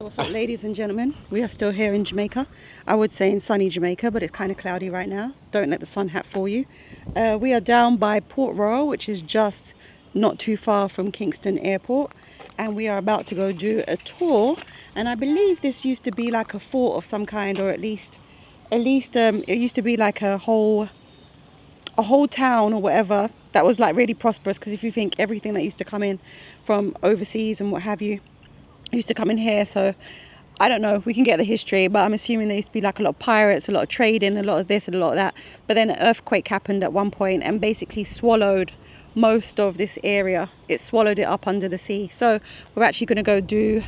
What's up, ladies and gentlemen? We are still here in Jamaica. I would say in sunny Jamaica, but it's kind of cloudy right now. Don't let the sun hat fool you. We are down by Port Royal, which is just not too far from Kingston Airport, and we are about to go do a tour. And I believe this used to be like a fort of some kind, or at least it used to be like a whole town or whatever that was like really prosperous. Because if you think everything that used to come in from overseas and what have you used to come in here, so I don't know, we can get the history, but I'm assuming there used to be like a lot of pirates, a lot of trading, a lot of this and a lot of that. But then an earthquake happened at one point and basically swallowed most of this area. It swallowed it up under the sea. So we're actually going to go do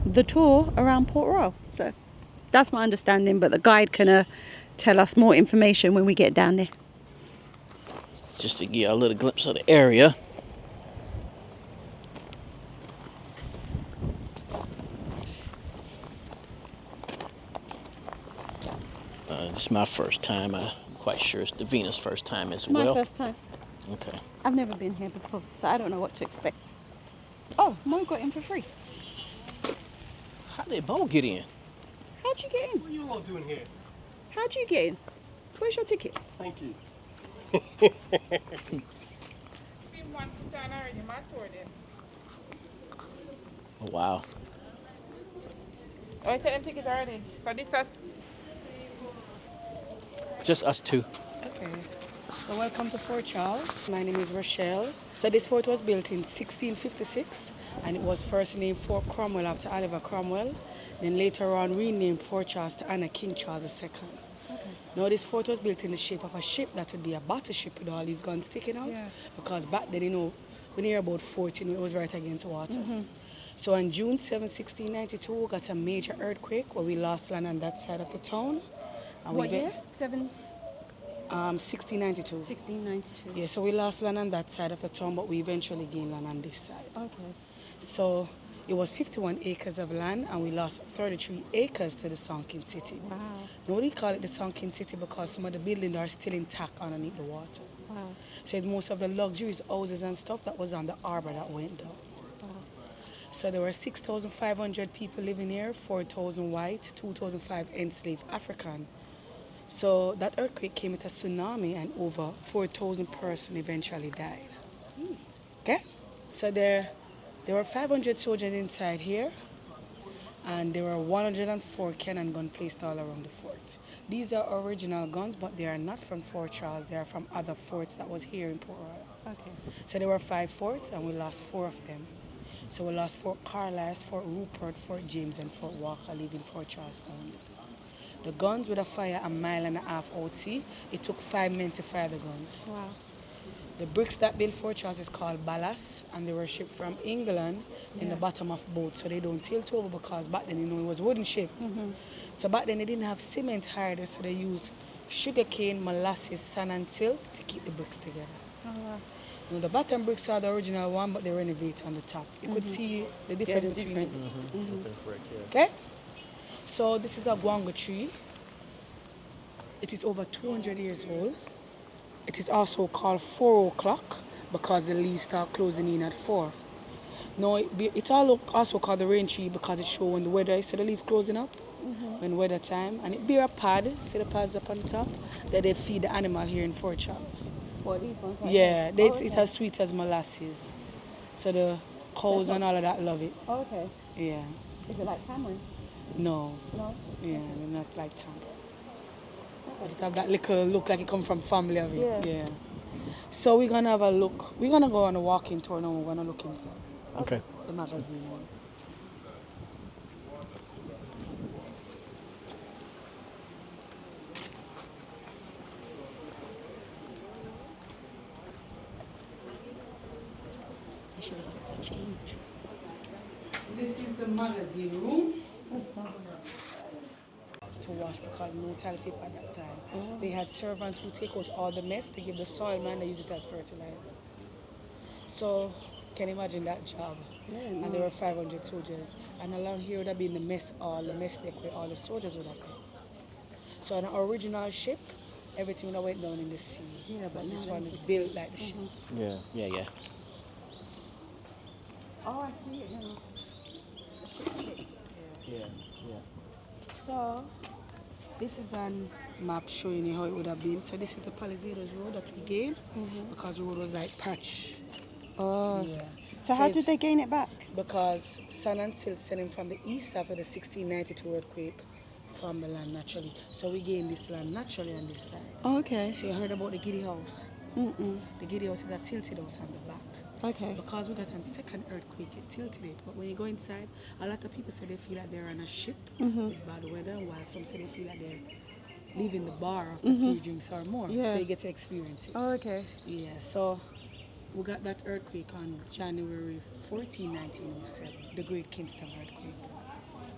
the tour around Port Royal. So that's my understanding, but the guide can tell us more information when we get down there. Just to give a little glimpse of the area. This is my first time. I'm quite sure it's Davina's first time as well. My first time. Okay. I've never been here before, so I don't know what to expect. Oh, Mo got in for free. How did Bo get in? How'd you get in? What are you lot doing here? How'd you get in? Where's your ticket? Thank you. Oh, wow. Oh, I said them tickets already. So this is... Just us two. Okay. So welcome to Fort Charles. My name is Rochelle. So this fort was built in 1656 and it was first named Fort Cromwell after Oliver Cromwell. Then later on renamed Fort Charles to honor King Charles II. Okay. Now this fort was built in the shape of a ship that would be a battleship with all these guns sticking out. Yeah. Because back then, when you hear about fort, it was right against water. Mm-hmm. So on June 7, 1692, we got a major earthquake where we lost land on that side of the town. And what year? 1692. 1692. Yeah, so we lost land on that side of the town, but we eventually gained land on this side. Okay. So it was 51 acres of land, and we lost 33 acres to the sunken city. Wow. Now we call it the sunken city because some of the buildings are still intact underneath the water. Wow. So most of the luxuries, houses and stuff that was on the harbor that went down. Wow. So there were 6,500 people living here, 4,000 white, 2,005 enslaved African. So that earthquake came with a tsunami and over 4,000 persons eventually died. Okay? So there were 500 soldiers inside here and there were 104 cannon guns placed all around the fort. These are original guns, but they are not from Fort Charles. They are from other forts that was here in Port Royal. Okay. So there were 5 forts and we lost 4 of them. So we lost Fort Carlisle, Fort Rupert, Fort James and Fort Walker, leaving Fort Charles only. The guns would have fired 1.5 miles out sea. It took 5 men to fire the guns. Wow. The bricks that built Fort Charles is called ballast, and they were shipped from England in the bottom of boats, so they don't tilt over because back then, it was a wooden ship. Mm-hmm. So back then they didn't have cement either, so they used sugarcane, molasses, sand and silt to keep the bricks together. Oh, wow. Now, the bottom bricks are the original one, but they renovate on the top. You could see the difference between it. Mm-hmm. Mm-hmm. Okay? So this is a guango tree. It is over 200 years old. It is also called 4 o'clock because the leaves start closing in at 4. Now it's also called the rain tree because it shows when the weather is, so the leaf closing up when weather time. And it bear a pad, see the pads up on the top, that they feed the animal here in Fort Charles. Yeah, it's as sweet as molasses. So the cows and all of that love it. Oh, okay. Yeah. Is it like tamarind? No. No? Yeah, they're not like tamarind. It have that little look like it come from family of it. Yeah. So we're gonna have a look. We're gonna go on a walking tour now. We're gonna look inside. Okay. The magazine. This is the magazine room. To wash because no toilet paper at that time. Oh. They had servants who take out all the mess to give the soil man, they use it as fertilizer. So, can you imagine that job? Yeah, and there were 500 soldiers. And along here would have been the mess deck where all the soldiers would have been. So on an original ship, everything would have went down in the sea. Yeah, but this one is built like the ship. Yeah. Oh, I see it now. Yeah, yeah. So this is an map showing you how it would have been. So this is the Palisados road that we gained because the road was like patch. Oh. Yeah. So how it's did they gain it back? Because Sun and Silt sent him from the east after the 1692 earthquake from the land naturally. So we gained this land naturally on this side. Oh, okay. So you heard about the Giddy house? Mm-mm. The Giddy house is a tilted house on the back. Okay. Because we got a second earthquake, it tilted it. But when you go inside, a lot of people say they feel like they're on a ship with bad weather, while some say they feel like they're leaving the bar after 3 drinks or more. Yeah. So you get to experience it. Oh, okay. Yeah, so we got that earthquake on January 14, 1907, the Great Kingston earthquake.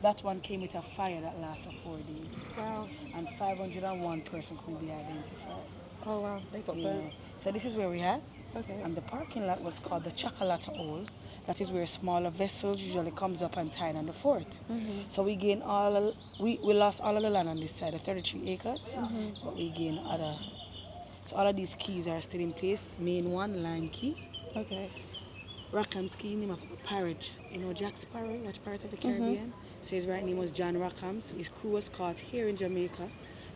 That one came with a fire that lasted 4 days. Wow. And 501 person could be identified. Oh, wow. They got Yeah. burnt. So this is where we had. Okay. And the parking lot was called the Chocolate Hole. That is where smaller vessels usually comes up and tied on the fort. So we gained we lost all of the land on this side, the 33 acres, but we gained other. So all of these keys are still in place. Main one, line key. Okay. Rackham's key, name of a pirate. You know Jack Sparrow, watch Pirate of the Caribbean? So his right name was John Rackham's. His crew was caught here in Jamaica.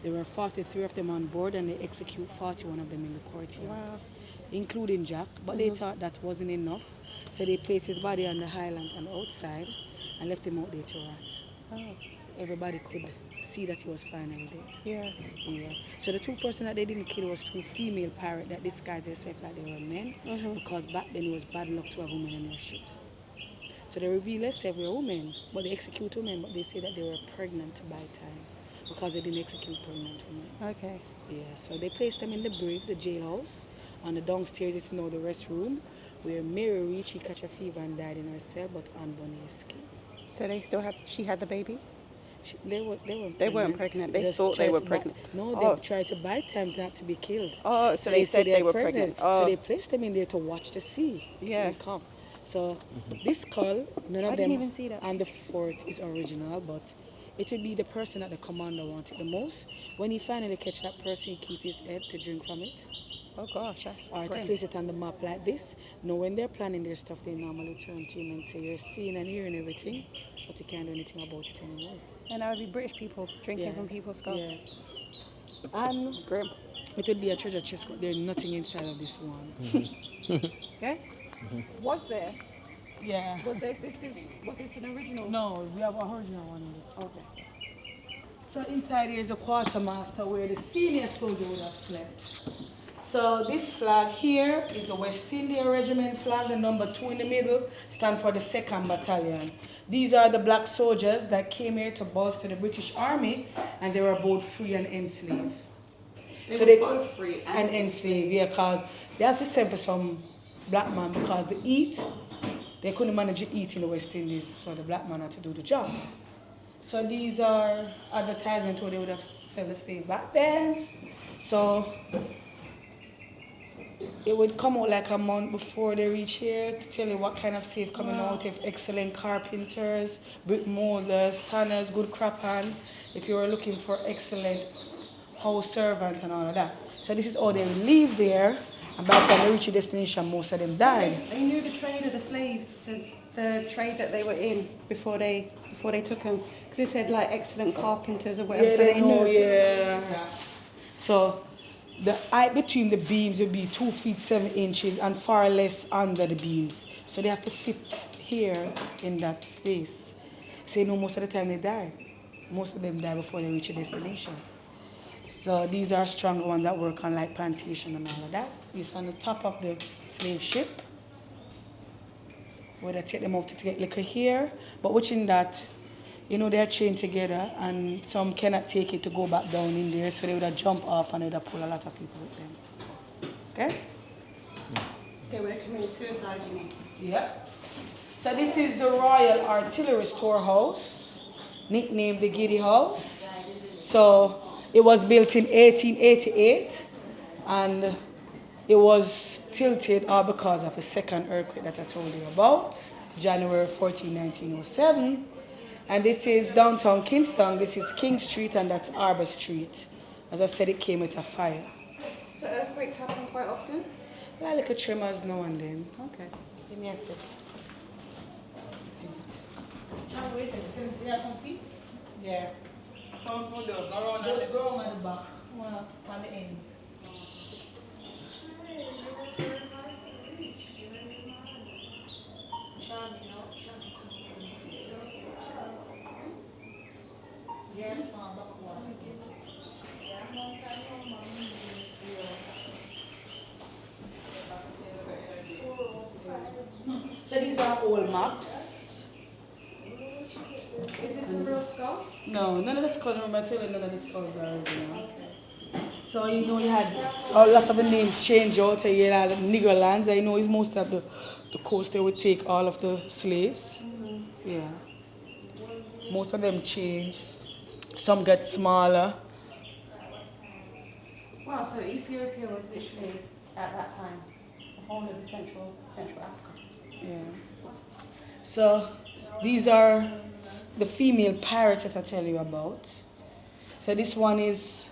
There were 43 of them on board and they executed 41 of them in the courtyard. Wow. Including Jack, but they thought that wasn't enough. So they placed his body on the highland on the outside and left him out there to rot. Oh. So everybody could see that he was finally dead. Yeah. Yeah. So the 2 persons that they didn't kill was 2 female pirates that disguised themselves like they were men because back then it was bad luck to have women on their ships. So they revealed themselves were women, but they execute women, but they say that they were pregnant by time because they didn't execute pregnant women. Okay. Yeah, so they placed them in the brig, the jailhouse. On the downstairs, it's now the restroom, where Mary reached, she catch a fever and died in her cell, but Anne Bonny escaped. So they still had, she had the baby? They weren't pregnant. They weren't pregnant. They Just thought they tried were to pregnant. No, Oh. they tried to buy time not to be killed. Oh, so they said they're they were pregnant. Oh. So they placed them in there to watch the sea. Yeah. They come. So this skull, none of I them didn't even see that. and the fort is original, but it would be the person that the commander wanted the most. When he finally catch that person, he keep his head to drink from it. Oh gosh, that's Or to great. place it on the map like this. Now when they're planning their stuff, they normally turn to him and say, you're seeing and hearing everything, but you can't do anything about it anymore. And that would be British people drinking from people's skulls. Yeah. And Grim. it would be a treasure chest, but there's nothing inside of this one. Okay. Was there? Yeah. Was this an original? No, we have an original one in it. Okay. So inside here is a quartermaster where the senior soldier would have slept. So this flag here is the West India Regiment flag, the number 2 in the middle stand for the 2nd Battalion. These are the black soldiers that came here to bolster the British Army, and they were both free and enslaved. They were both free and enslaved, yeah, because they have to send for some black man because they couldn't manage to eat in the West Indies, so the black man had to do the job. So these are advertisements where they would have sell the slave back then. So it would come out like a month before they reach here to tell you what kind of slave coming out, if excellent carpenters, brick molders, tanners, good crop hand, if you were looking for excellent house servant and all of that. So this is all they would leave there, and by the time they reach their destination, most of them died. They knew the trade of the slaves, the trade that they were in before they took them, because it said like excellent carpenters or whatever. Yeah, so they know, knew. yeah. So the height between the beams would be 2 feet 7 inches and far less under the beams. So they have to fit here in that space. So you know most of the time they died. Most of them die before they reach a destination. So these are stronger ones that work on like plantation and all of that. This on the top of the slave ship, where they take them off to get liquor here. But watching that, you know, they're chained together and some cannot take it to go back down in there, so they would have jumped off and they would have pulled a lot of people with them. Okay? They were committing suicide, you mean? Yep. So this is the Royal Artillery Storehouse, nicknamed the Giddy House. So it was built in 1888 and it was tilted all because of the second earthquake that I told you about, January 14, 1907. And this is downtown Kingston. This is King Street and that's Arbor Street. As I said, it came with a fire. So earthquakes happen quite often? Like a tremors now and then. Okay. Give me a sec. have some feet? Yeah. Come for the go around. Just go on the back, on the ends. Yes, ma'am. So these are old maps. Is this a real skull? No, none of the skulls, remember I told you none of the skulls are original. So you know you had a lot of the names change out. So you had Negro lands. I know it's most of the coast they would take all of the slaves. Yeah. Most of them change. Some get smaller. Wow, so Ethiopia was literally at that time the whole of the Central Africa. Yeah. So these are the female pirates that I tell you about. So this one is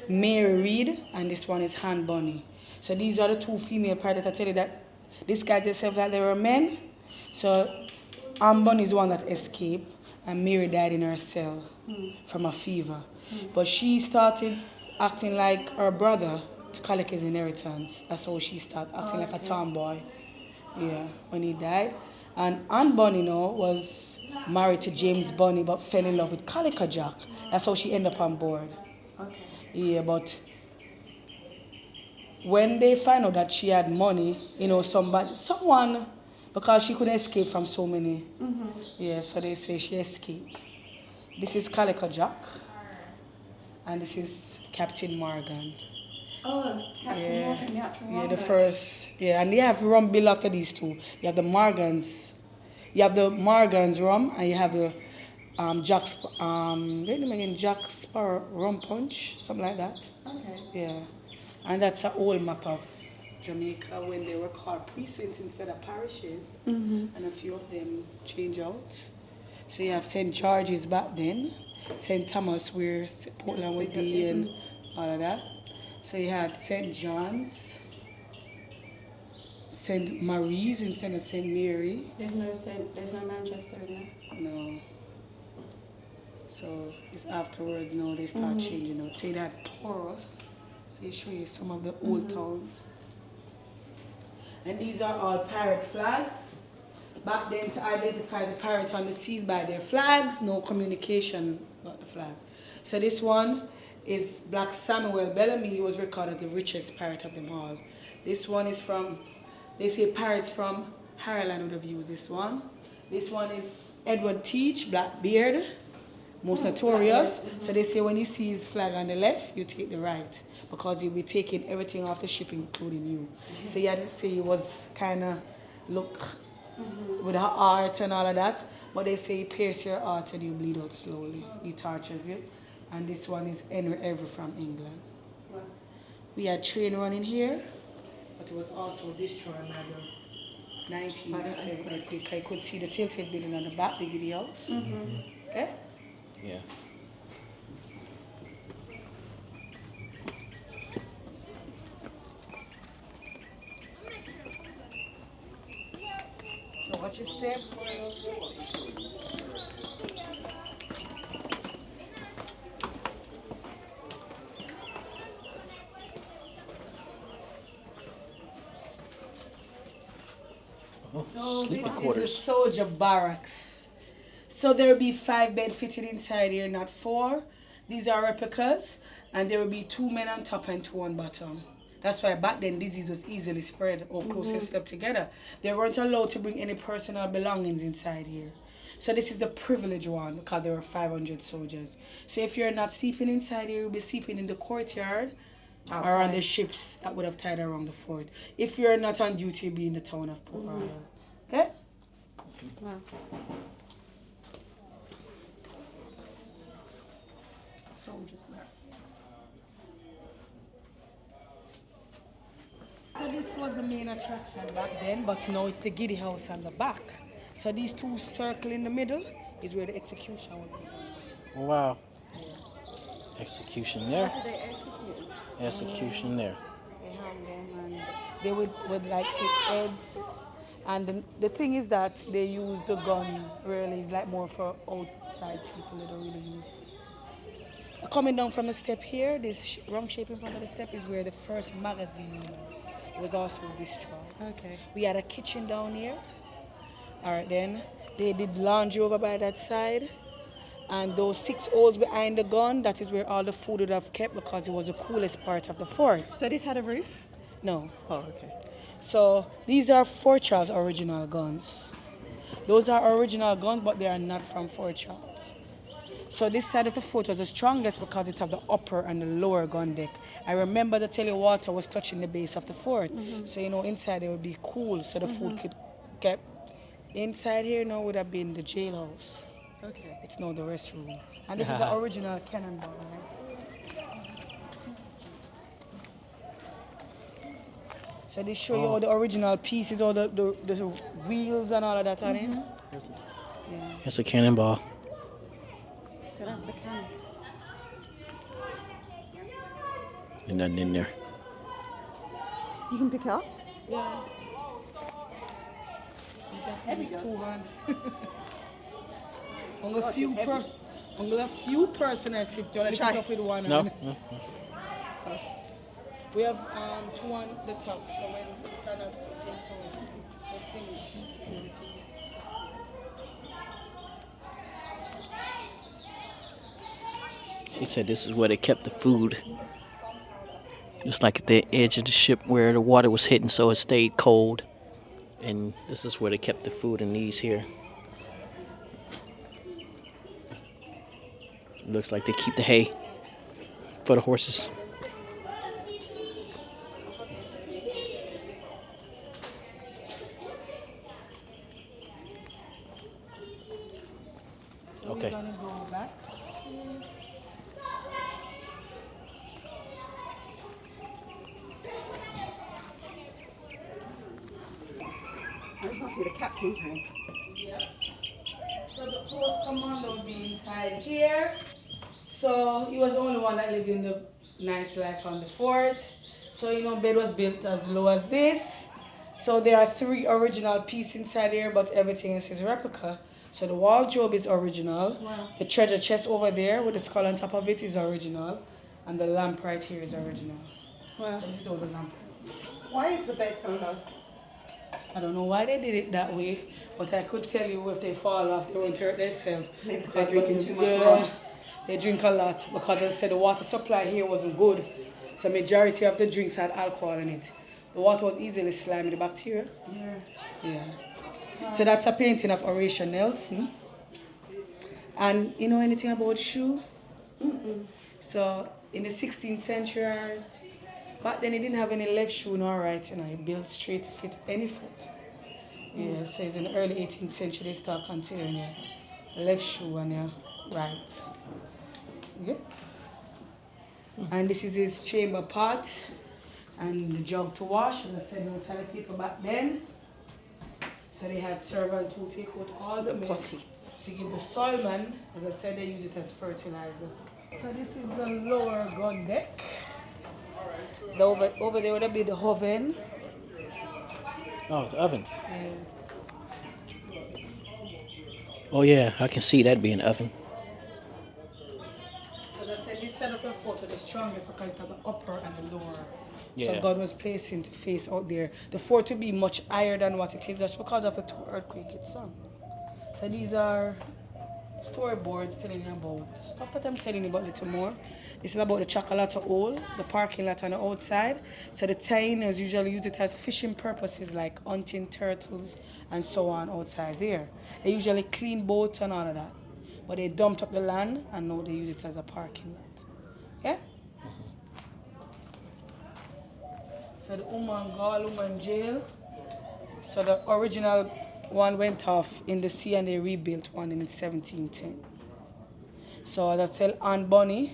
Mary Reed and this one is Han Bunny. So these are the two female pirates that I tell you that this guy themselves that they were men. So Han Bunny is the one that escaped and Mary died in her cell from a fever. But she started acting like her brother to collect his inheritance. That's how she started acting like a tomboy. Yeah, when he died. And Anne Bunny, was married to James Bunny but fell in love with Calico Jack. That's how she ended up on board. Okay. Yeah, but when they find out that she had money, someone, because she couldn't escape from so many. Yeah, so they say she escaped. This is Calico Jack. And this is Captain Morgan. Oh, Captain Morgan, the actual Yeah, one. the first. Yeah, and they have rum bill after these two. You have the Morgans. You have the Morgans rum, and you have the Jack Sparrow rum punch, something like that. Okay. Yeah, and that's an old map of Jamaica when they were called precincts instead of parishes, and a few of them change out. So you have St. George's back then, St. Thomas where Portland would be, and all of that. So you had St. John's, St. Mary's instead of St. Mary. There's no Manchester in there. No. So it's afterwards now they start changing out. So you had Taurus. So you show you some of the old towns. And these are all pirate flags. Back then to identify the pirates on the seas by their flags, no communication about the flags. So this one is Black Samuel Bellamy. He was recorded the richest pirate of them all. This one is from, they say pirates from Ireland would have used this one. This one is Edward Teach, Blackbeard, most notorious. So they say when you see his flag on the left, you take the right because you'll be taking everything off the ship, including you. So you had to say he was kind of look with her heart and all of that. But they say he pierces your heart and you bleed out slowly. He tortures you. And this one is Henry Every from England. We had train running here, but it was also destroyed by the 1907 earthquake. I could see the tilted building on the back, the Giddy house. Okay? Yeah. So watch your steps. So Sleeping this is the quarters. soldier barracks. So there will be 5 beds fitted inside here, not 4. These are replicas, and there will be 2 men on top and 2 on bottom. That's why back then disease was easily spread or closely slept together. They weren't allowed to bring any personal belongings inside here. So this is the privileged one because there were 500 soldiers. So if you're not sleeping inside here, you'll be sleeping in the courtyard or on the ships that would have tied around the fort. If you're not on duty, you'll be in the town of Port Royal. Okay? Wow. Soldiers barracks. So this was the main attraction back then, but now it's the Giddy house on the back. So these 2 circle in the middle is where the execution would be. Wow. Execution there. How did they execute? Execution there. They hang them and they would like take heads And the thing is that they use the gun really is like more for outside people. They don't really use. Coming down from the step here, this wrong shape in front of the step is where the first magazine was. It was also destroyed. Okay. We had a kitchen down here. All right, then they did laundry over by that side. And those 6 holes behind the gun, that is where all the food would have kept because it was the coolest part of the fort. So this had a roof? No. Oh, okay. So these are Fort Charles original guns. Those are original guns, but they are not from Fort Charles. So this side of the fort was the strongest because it had the upper and the lower gun deck. I remember the telly water was touching the base of the fort. So, you know, inside it would be cool so the food could get. Inside here now would have been the jailhouse. Okay. It's now the restroom. And this is the original cannonball, right? So they show you all the original pieces, all the wheels and all of that on it. Yeah. It's a cannonball. So that's the cannon. And nothing in there. You can pick it up? Yeah. Heavy too, man. Only a few person I see. Do you want to pick up with one No? hand? We have 2 on the top, so when we start up, we'll finish everything. She said this is where they kept the food. It's like at the edge of the ship where the water was hitting so it stayed cold. And this is where they kept the food in these here. Looks like they keep the hay for the horses. So Okay. we're gonna go back. This must be the captain's room. So the post commander would be inside here. So he was the only one that lived in the nice life on the fort. So, you know, bed was built as low as this. So there are 3 original pieces inside here, but everything else is replica. So the wardrobe is original. Wow. The treasure chest over there with the skull on top of it is original. And the lamp right here is original. Wow. So this is all the lamp. Why is the bed so low? I don't know why they did it that way, but I could tell you if they fall off, they won't hurt themselves. Maybe because they're drinking too much rum. They drink a lot because I said the water supply here wasn't good. So majority of the drinks had alcohol in it. The water was easily slimy, the bacteria. Yeah. Yeah. So that's a painting of Horatio Nelson. And you know anything about shoe? So in the 16th century, back then he didn't have any left shoe nor right, you know, he built straight to fit any foot. Yeah, so it's in the early 18th century they start considering your left shoe and your right. Okay. And this is his chamber pot and the jug to wash. As I said, no toilet paper back then. So they had servants who take out all the potty to give the soil man. As I said, they use it as fertilizer. So this is the lower gun deck. Over there would be the oven. Oh, the oven. Yeah. Oh yeah, I can see that being an oven. So they said this side of the fort was the strongest because it had the upper and the lower. Yeah. So God was placing the face out there. The fort would be much higher than what it is just because of the 2 earthquakes it saw. So these are storyboards telling you about stuff that I'm telling you about a little more. This is about the chocolate hole, the parking lot on the outside. So the Taínos usually use it as fishing purposes like hunting turtles and so on outside there. They usually clean boats and all of that. But they dumped up the land and now they use it as a parking lot. Okay? So the woman jail. So the original one went off in the sea and they rebuilt one in 1710. So as I tell Aunt Bonnie,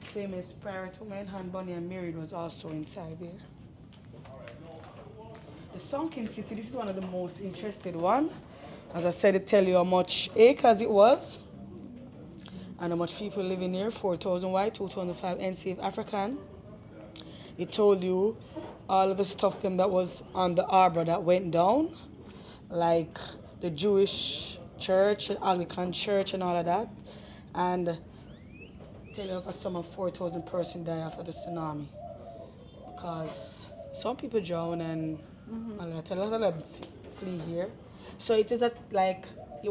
famous pirate woman, Aunt Bonnie and Mary was also inside there. The sunken city, this is one of the most interested one. As I said, it tell you how much acres it was and how much people living here, 4,000 white, 2,005 enslaved African. It told you all of the stuff them that was on the arbor that went down, like the Jewish church, the Anglican church, and all of that. And tell you for some of 4,000 persons died after the tsunami because some people drown and a lot of them flee here. So it is it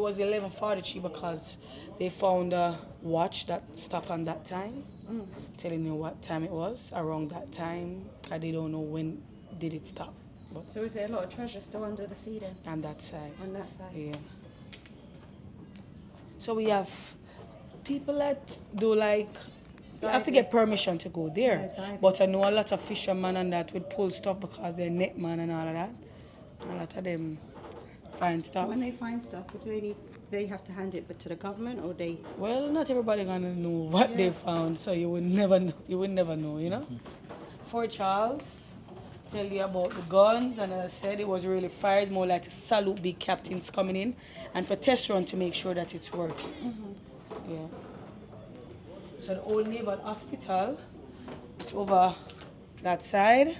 was 11:43 because they found a watch that stopped on that time, telling you what time it was around that time because they don't know when did it stop. But So is there a lot of treasure still under the sea then? on that side. On that side? Yeah. So we have people that do you have to get permission to go there. Yeah, diving. But I know a lot of fishermen and that would pull stuff because they're netman and all of that. A lot of them find So stuff. when they find stuff, what do they need? They have to hand it but to the government, or they? Well, not everybody gonna know what they found, so you would never know, you know. Fort Charles tell you about the guns, and as I said, it was really fired more like to salute big captains coming in and for test run to make sure that it's working. Yeah. So the old naval hospital, it's over that side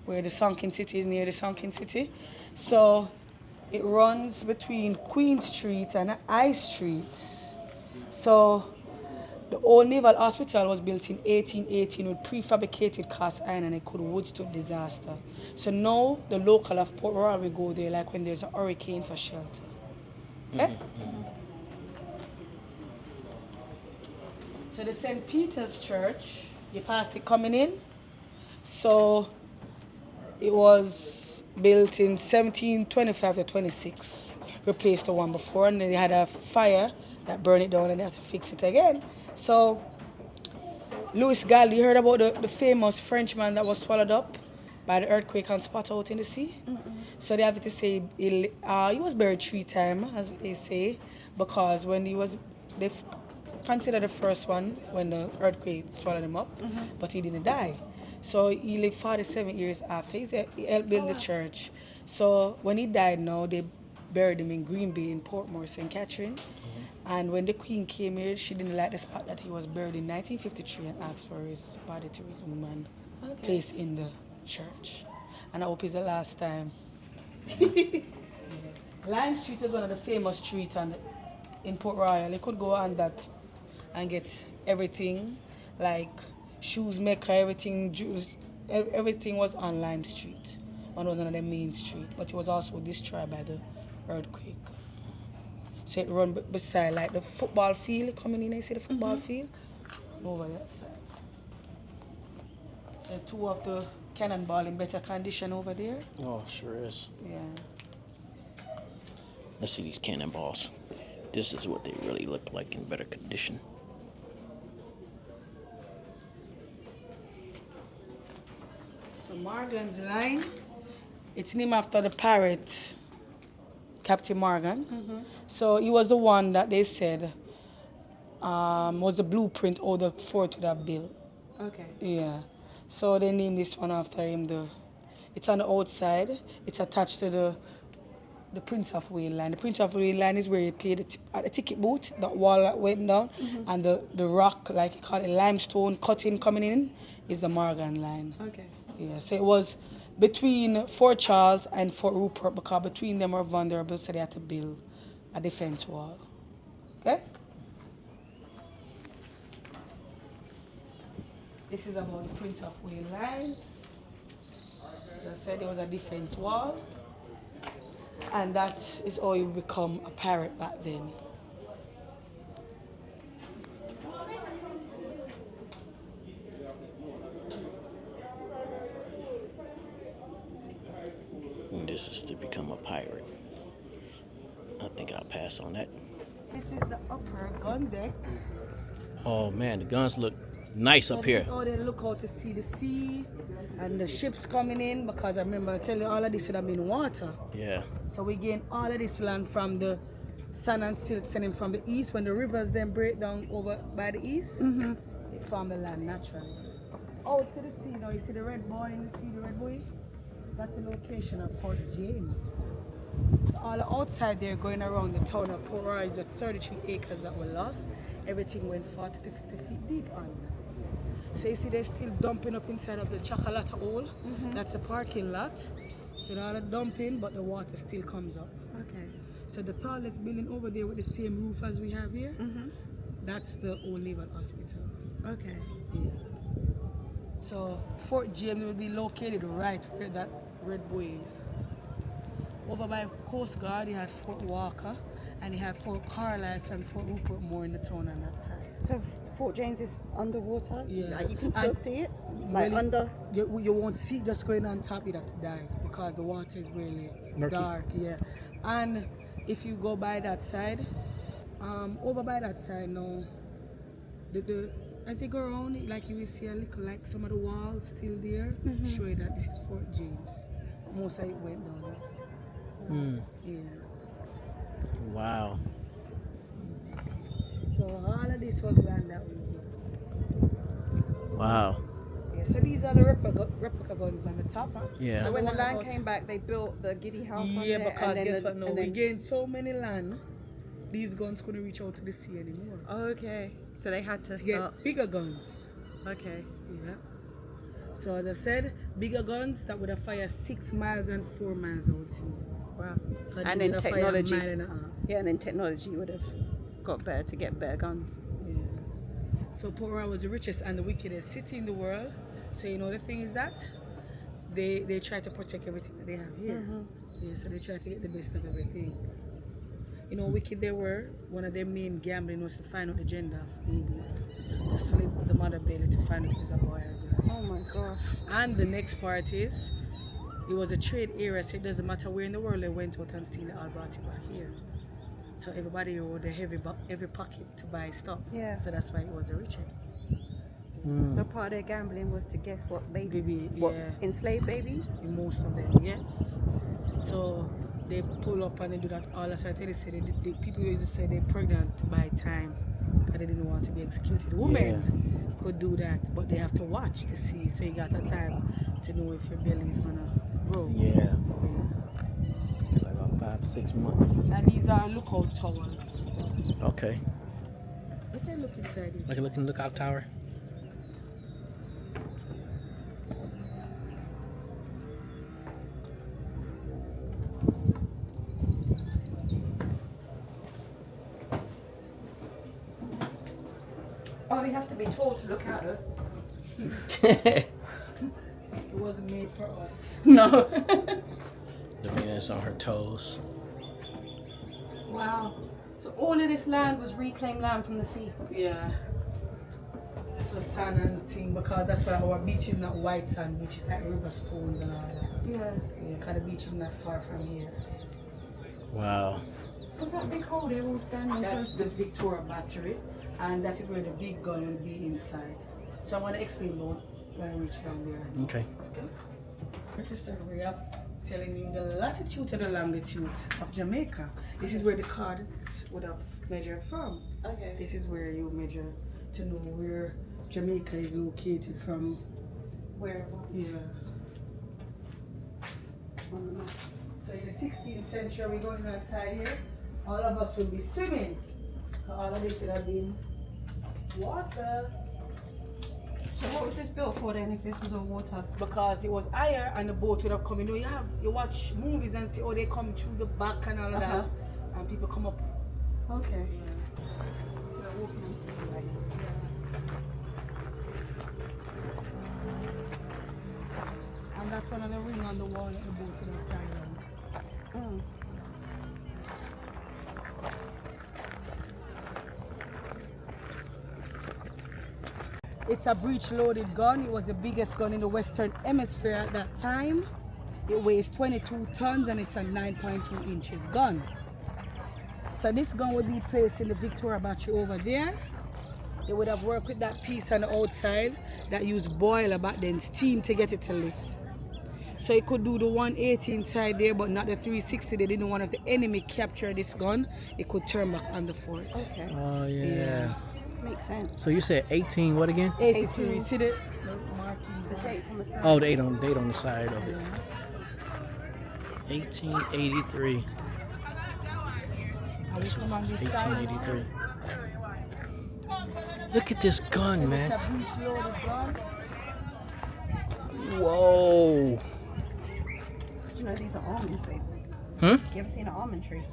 where the sunken city is, near the sunken city. So it runs between Queen Street and High Street. So the old naval hospital was built in 1818 with prefabricated cast iron and it could withstand disaster. So now the local of Port Royal will go there like when there's a hurricane for shelter. Okay? So the St. Peter's Church, you passed it coming in. So it was built in 1725 to 26, replaced the one before, and then they had a fire that burned it down and they had to fix it again. So Louis Gall, you heard about the famous Frenchman that was swallowed up by the earthquake and spat out in the sea? So they have to say he was buried 3 times, as they say, because when he was, they considered the first one when the earthquake swallowed him up, but he didn't die. So he lived 47 years after. He helped build the church. So when he died now, they buried him in Green Bay in Portmore, St. Catherine. And when the Queen came here, she didn't like the spot that he was buried in 1953 and asked for his body to resume and placed in the church. And I hope it's the last time. Lime Street is one of the famous streets in Port Royal. You could go on that and get everything, like shoes maker, everything, juice, everything was on Lime Street. One was on the main street, but it was also destroyed by the earthquake. So it run beside like the football field coming in, you see the football field? Over that side. So 2 of the cannonball in better condition over there. Oh, sure is. Yeah. Let's see these cannonballs. This is what they really look like in better condition. So Morgan's line, it's named after the pirate, Captain Morgan. So he was the one that they said was the blueprint of the fort to that built. Okay. Yeah. So they named this one after him. It's on the outside. It's attached to the Prince of Wales line. The Prince of Wales line is where you pay at the ticket booth, that wall that went down, and the rock, like you call it, limestone cutting coming in, is the Morgan line. Okay. Yeah, so it was between Fort Charles and Fort Rupert because between them were vulnerable, so they had to build a defense wall. Okay? This is about the Prince of Wales lines. As I said, there was a defense wall. And that is how you become a pirate back then. And this is to become a pirate. I think I'll pass on that. This is the upper gun deck. Oh man, the guns look nice up here. Oh, they look out to see the sea and the ships coming in, because I remember I tell you all of this would have been water. Yeah. So we gain all of this land from the sand and silt sending from the east. When the rivers then break down over by the east, they form the land naturally. Out to the sea now, you see the red boy in the sea, the red boy? That's the location of Fort James. So all outside there going around the town of Port Royal, the 33 acres that were lost, everything went 40 to 50 feet deep under. So you see they're still dumping up inside of the chocolate hole. That's the parking lot. So they're all dumping, but the water still comes up. Okay. So the tallest building over there with the same roof as we have here, that's the Old Naval Hospital. Okay. Yeah. So Fort James will be located right where that red buoy is. Over by Coast Guard, you had Fort Walker, and you have Fort Carlisle and Fort Rupert more in the town on that side. So Fort James is underwater? Yeah. Like, you can still And see it? Like really, under? you won't see just going on top, you'd have to dive because the water is really Murky. dark. Yeah. And if you go by that side, over by that side now, as you go around it, like you will see a little, like some of the walls still there, show you that this is Fort James. Most of it went down in the sea. Yeah. Wow. So all of this was land that we did. Wow. Yeah, so these are the replica guns on the top. Huh? Yeah. So when the What land about- came back, they built the Giddy house on Yeah, there, because and then guess what? No, and we then, gained so many land, these guns couldn't reach out to the sea anymore. okay. So they had to To get start. bigger guns. Okay. Yeah. So as I said, bigger guns that would have fired 6 miles and 4 miles out sea. Wow. But And these then would have fired a technology. mile and a half. Yeah, and then technology would have got better to get better guns. Yeah. So Port Royal was the richest and the wickedest city in the world. So you know the thing is that they try to protect everything that they have here. Yeah, so they try to get the best of everything. You know, wicked they were. One of their main gambling was to find out the gender of babies, to slit the mother belly to find out if it's a boy or a girl. Oh my gosh. And the next part is, it was a trade area, so it doesn't matter where in the world they went out and still they all brought it back here. So everybody owed a heavy pocket to buy stuff. Yeah. So that's why it was the richest. So part of their gambling was to guess what Baby, what yeah. enslaved babies? In most of them, yes. So they pull up and they do that all the time. They say the people used to say they're pregnant to buy time because they didn't want to be executed. Women could do that, but they have to watch to see. So you got a time to know if your belly is gonna grow. Yeah. Like about 5 to 6 months. And these are lookout towers. Okay. You can look inside it. Like a looking lookout tower. Oh, you have to be tall to look out of. It wasn't made for us. No. The man's on her toes. Wow. So all of this land was reclaimed land from the sea. Yeah. So sand and thing, because that's why our beach is not white sand beach, it's like river stones and all that. Yeah. Yeah, because the beach is not far from here. Wow. So what's that big hole they're all standing That's the Victoria battery, and that is where the big gun will be inside. So I'm going to explain more when I reach down there. Okay. Okay. Just a way of telling you the latitude and the longitude of Jamaica. This is where the card would have measured from. Okay. This is where you measure to know where Jamaica is located from. Where? Yeah. So in the 16th century, we're going outside here. All of us will be swimming. All of this would have been water. So what was this built for then if this was all water? Because it was higher and the boat would have come. You know, you watch movies and see, oh, they come through the back and all of that. And people come up. Okay. Yeah. So they're walking on sea, right? And that's one of the ring on the wall that the boat would have tied on. It's a breech-loaded gun. It was the biggest gun in the Western Hemisphere at that time. It weighs 22 tons and it's a 9.2 inches gun. So this gun would be placed in the Victoria battery over there. They would have worked with that piece on the outside that used boiler back then, steam to get it to lift. So it could do the 180 inside there, but not the 360. They didn't want if the enemy capture this gun, it could turn back on the fort. Okay. Oh, yeah. Makes sense. So you said 18 what again? 82. You 18. see the marking? The dates on the side. Oh, the date on the side of it. 1883. And we come on this side. 1883. Look at this gun, It's man. a breech loaded gun. Whoa. Do you know these are almonds, babe? Hmm? You ever seen an almond tree?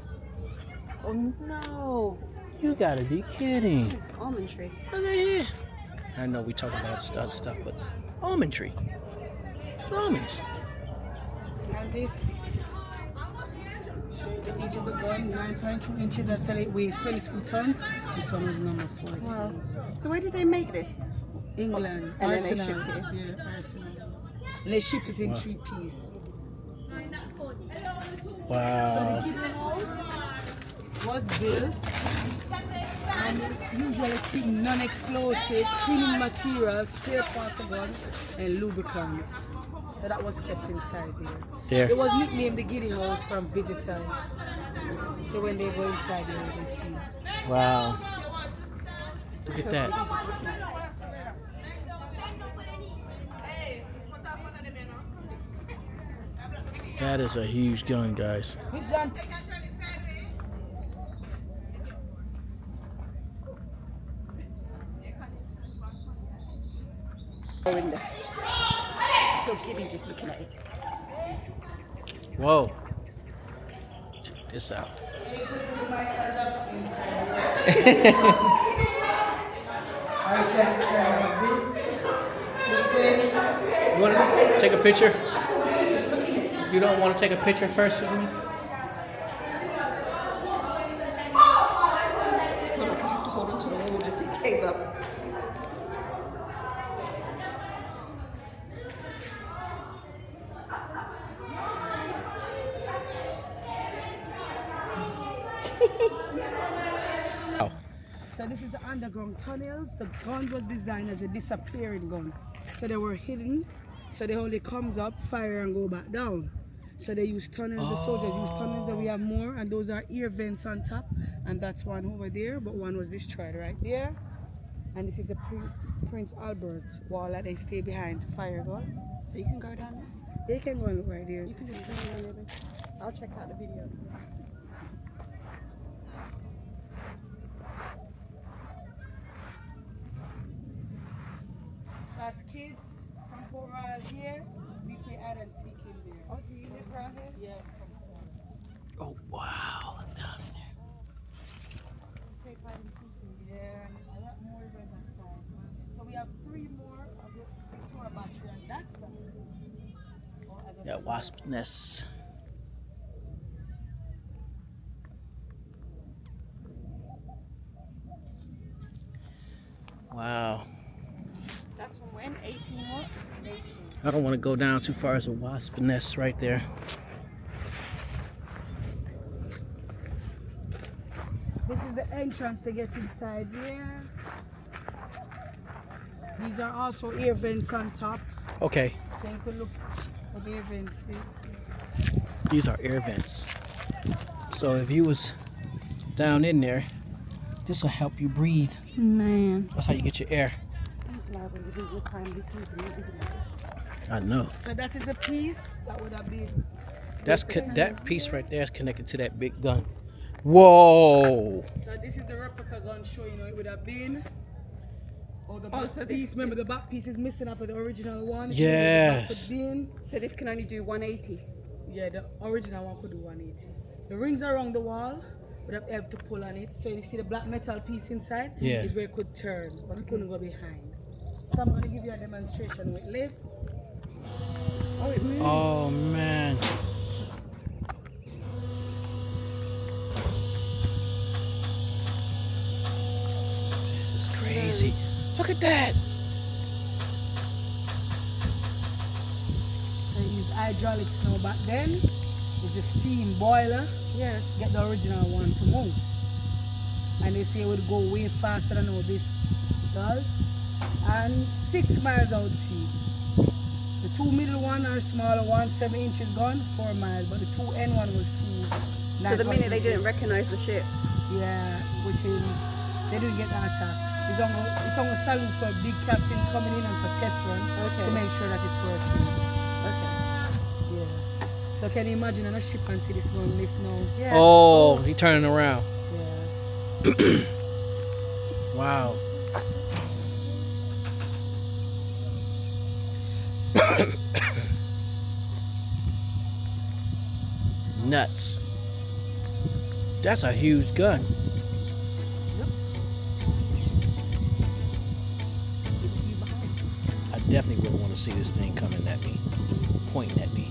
Oh no. You gotta be kidding. It's an almond tree. Look at here. I know we talk about stuff, but almond tree. Almonds. And this show you the age of the gun, 9.2 inches. I tell it weighs 22 tons. This one was number 14. Wow. So where did they make this? England, And then they Arsenal. shipped it? Yeah, Arsenal. And they shipped it in 3 pieces. Wow. Was built and usually clean non-explosive, cleaning materials, spare parts of guns, and lubricants. So that was kept inside there. It was nicknamed the Giddy house from visitors. So when they go inside there, they see. Wow. Look at that. That is a huge gun, guys. Which one? So Giddy just looking at it. Whoa. Check this out. I can turn as this way. You want to take a picture? You don't want to take a picture first with me? I feel like I have to hold onto the wall just in case of. So this is the underground tunnels. The gun was designed as a disappearing gun. So they were hidden. So they only comes up, fire and go back down. So they use tunnels, the soldiers use tunnels, and we have more, and those are ear vents on top, and that's one over there, but one was destroyed right there. And this is the Prince Albert wall that they stay behind to fire gun. So you can go down there? They can go and look right there. You can just go down there, babe. I'll check out the video. So as kids from Port Royal here, we play hide and seek in there. Oh, so you live around here? Yeah, from Port Royal. Oh, wow. Look down in there. Play hide and seek in there. Yeah, and a lot more is on that side. So we have 3 more of the Victoria battery on that side. Or as I Yeah, said, wasp nests. Wow. That's from when? 18 what? 18. I don't want to go down too far. As a wasp nest right there. This is the entrance to get inside here. These are also air vents on top. Okay. So you can look what the air vents is. These are air vents. So if you was down in there, this will help you breathe. Man. That's how you get your air. I'm glad when you do your time this season, isn't it? I know. So that is the piece that would have been. That piece right there is connected to that big gun. Whoa! So this is the replica gun showing how it would have been. Or the Oh, back so this- piece. Remember the back piece is missing after the original one. Yes. Showing how the back would been. So this can only do 180. Yeah, the original one could do 180. The rings around the wall would have to pull on it. So you see the black metal piece inside Yeah. is where it could turn, but it couldn't go behind. So I'm going to give you a demonstration with lift. Oh, it moves. Oh man. This is crazy. Look at that. So you use hydraulics now. Back then, it's a steam boiler. Yeah. Get the original one to move. And they say it would go way faster than how this does. And 6 miles out sea. The 2 middle one are smaller one, 7 inches gone, 4 miles. But the 2 end one was 2. So the minute they didn't recognize the ship. Yeah, which is, they didn't get that attack. It's on a salute for big captains coming in and for test run Okay. to make sure that it's working. Okay. Yeah. So can you imagine on a ship and see this one lift now? Yeah. Oh, he turning around. Yeah. Wow. nuts. That's a huge gun. I definitely wouldn't want to see this thing coming at me, pointing at me.